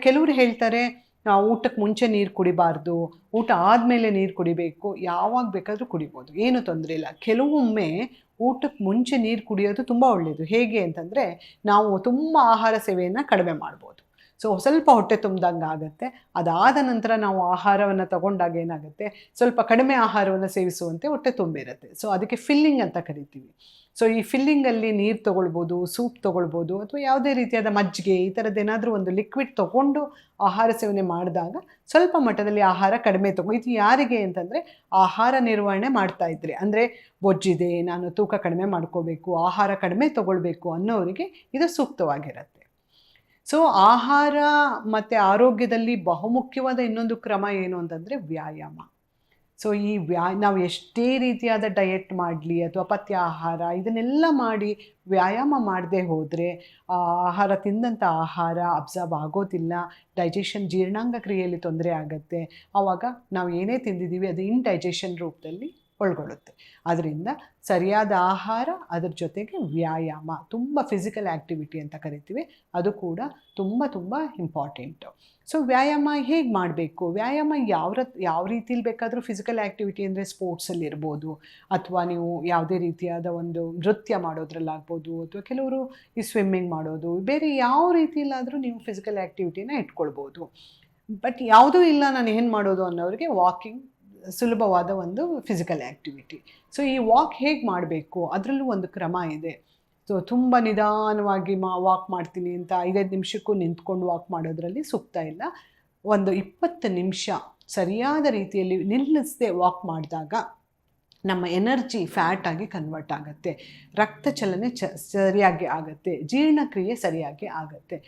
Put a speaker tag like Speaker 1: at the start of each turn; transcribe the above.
Speaker 1: ಕೆಲವರು ಹೇಳ್ತಾರೆ ಊಟಕ್ಕೆ ಮುಂಚೆ ನೀರು ಕುಡಿಬಾರ್ದು, ಊಟ ಆದಮೇಲೆ ನೀರು ಕುಡಿಬೇಕು, ಯಾವಾಗ ಬೇಕಾದರೂ ಕುಡಿಬೋದು, ಏನು ತೊಂದರೆ ಇಲ್ಲ. ಕೆಲವೊಮ್ಮೆ ಊಟಕ್ಕೆ ಮುಂಚೆ ನೀರು ಕುಡಿಯೋದು ತುಂಬ ಒಳ್ಳೆಯದು. ಹೇಗೆ ಅಂತಂದರೆ ನಾವು ತುಂಬ ಆಹಾರ ಸೇವೆಯನ್ನು ಕಡಿಮೆ ಮಾಡ್ಬೋದು. ಸೊ ಸ್ವಲ್ಪ ಹೊಟ್ಟೆ ತುಂಬ್ದಂಗೆ ಆಗುತ್ತೆ. ಅದಾದ ನಂತರ ನಾವು ಆಹಾರವನ್ನು ತಗೊಂಡಾಗ ಏನಾಗುತ್ತೆ, ಸ್ವಲ್ಪ ಕಡಿಮೆ ಆಹಾರವನ್ನು ಸೇವಿಸುವಂತೆ ಹೊಟ್ಟೆ ತುಂಬಿರುತ್ತೆ. ಸೊ ಅದಕ್ಕೆ ಫಿಲ್ಲಿಂಗ್ ಅಂತ ಕರಿತೀವಿ. ಸೊ ಈ ಫಿಲ್ಲಿಂಗಲ್ಲಿ ನೀರು ತೊಗೊಳ್ಬೋದು, ಸೂಪ್ ತೊಗೊಳ್ಬೋದು, ಅಥವಾ ಯಾವುದೇ ರೀತಿಯಾದ ಮಜ್ಜಿಗೆ ಈ ಥರದ್ದೇನಾದರೂ ಒಂದು ಲಿಕ್ವಿಡ್ ತೊಗೊಂಡು ಆಹಾರ ಸೇವನೆ ಮಾಡಿದಾಗ ಸ್ವಲ್ಪ ಮಟ್ಟದಲ್ಲಿ ಆಹಾರ ಕಡಿಮೆ ಇದು ಯಾರಿಗೆ ಅಂತಂದರೆ ಆಹಾರ ನಿರ್ವಹಣೆ ಮಾಡ್ತಾ ಇದ್ರಿ, ಅಂದರೆ ಬೊಜ್ಜಿದೆ, ನಾನು ತೂಕ ಕಡಿಮೆ ಮಾಡ್ಕೋಬೇಕು, ಆಹಾರ ಕಡಿಮೆ ತೊಗೊಳ್ಬೇಕು ಅನ್ನೋರಿಗೆ ಇದು ಸೂಕ್ತವಾಗಿರುತ್ತೆ. ಸೊ ಆಹಾರ ಮತ್ತು ಆರೋಗ್ಯದಲ್ಲಿ ಬಹುಮುಖ್ಯವಾದ ಇನ್ನೊಂದು ಕ್ರಮ ಏನು ಅಂತಂದರೆ ವ್ಯಾಯಾಮ. ಸೊ ಈ ನಾವು ಎಷ್ಟೇ ರೀತಿಯಾದ ಡಯೆಟ್ ಮಾಡಲಿ ಅಥವಾ ಪಥ್ಯ ಆಹಾರ ಇದನ್ನೆಲ್ಲ ಮಾಡಿ ವ್ಯಾಯಾಮ ಮಾಡದೆ ಹೋದರೆ ಆಹಾರ ತಿಂದಂಥ ಆಹಾರ ಅಬ್ಸಾರ್ಬ್ ಆಗೋದಿಲ್ಲ, ಡೈಜೆಷನ್ ಜೀರ್ಣಾಂಗ ಕ್ರಿಯೆಯಲ್ಲಿ ತೊಂದರೆ ಆಗುತ್ತೆ. ಆವಾಗ ನಾವು ಏನೇ ತಿಂದಿದ್ದೀವಿ ಅದು ಇಂಡೈಜೆಷನ್ ರೂಪದಲ್ಲಿ ಒಳಗೊಳ್ಳುತ್ತೆ. ಅದರಿಂದ ಸರಿಯಾದ ಆಹಾರ, ಅದ್ರ ಜೊತೆಗೆ ವ್ಯಾಯಾಮ, ತುಂಬ ಫಿಸಿಕಲ್ ಆ್ಯಕ್ಟಿವಿಟಿ ಅಂತ ಕರಿತೀವಿ, ಅದು ಕೂಡ ತುಂಬ ತುಂಬ ಇಂಪಾರ್ಟೆಂಟು. ಸೊ ವ್ಯಾಯಾಮ ಹೇಗೆ ಮಾಡಬೇಕು, ವ್ಯಾಯಾಮ ಯಾವ ರೀತಿಲಿ ಬೇಕಾದರೂ ಫಿಸಿಕಲ್ ಆ್ಯಕ್ಟಿವಿಟಿ ಅಂದರೆ ಸ್ಪೋರ್ಟ್ಸಲ್ಲಿರ್ಬೋದು, ಅಥವಾ ನೀವು ಯಾವುದೇ ರೀತಿಯಾದ ಒಂದು ನೃತ್ಯ ಮಾಡೋದ್ರಲ್ಲಾಗ್ಬೋದು, ಅಥವಾ ಕೆಲವರು ಈ ಸ್ವಿಮ್ಮಿಂಗ್ ಮಾಡೋದು, ಬೇರೆ ಯಾವ ರೀತಿಯಲ್ಲಾದರೂ ನೀವು ಫಿಸಿಕಲ್ ಆ್ಯಕ್ಟಿವಿಟಿನ ಇಟ್ಕೊಳ್ಬೋದು. ಬಟ್ ಯಾವುದೂ ಇಲ್ಲ ನಾನು ಏನು ಮಾಡೋದು ಅನ್ನೋರಿಗೆ ವಾಕಿಂಗ್ ಸುಲಭವಾದ ಒಂದು ಫಿಸಿಕಲ್ ಆ್ಯಕ್ಟಿವಿಟಿ. ಸೊ ಈ ವಾಕ್ ಹೇಗೆ ಮಾಡಬೇಕು ಅದರಲ್ಲೂ ಒಂದು ಕ್ರಮ ಇದೆ. ಸೊ ತುಂಬ ನಿಧಾನವಾಗಿ ವಾಕ್ ಮಾಡ್ತೀನಿ ಅಂತ 5 ನಿಮಿಷಕ್ಕೂ ನಿಂತ್ಕೊಂಡು ವಾಕ್ ಮಾಡೋದ್ರಲ್ಲಿ ಸೂಕ್ತ ಇಲ್ಲ. ಒಂದು 20 ನಿಮಿಷ ಸರಿಯಾದ ರೀತಿಯಲ್ಲಿ ನಿಲ್ಲಿಸದೆ ವಾಕ್ ಮಾಡಿದಾಗ ನಮ್ಮ ಎನರ್ಜಿ ಫ್ಯಾಟ್ ಆಗಿ ಕನ್ವರ್ಟ್ ಆಗುತ್ತೆ, ರಕ್ತ ಚಲನೆ ಸರಿಯಾಗಿ ಆಗುತ್ತೆ, ಜೀರ್ಣಕ್ರಿಯೆ ಸರಿಯಾಗಿ ಆಗುತ್ತೆ.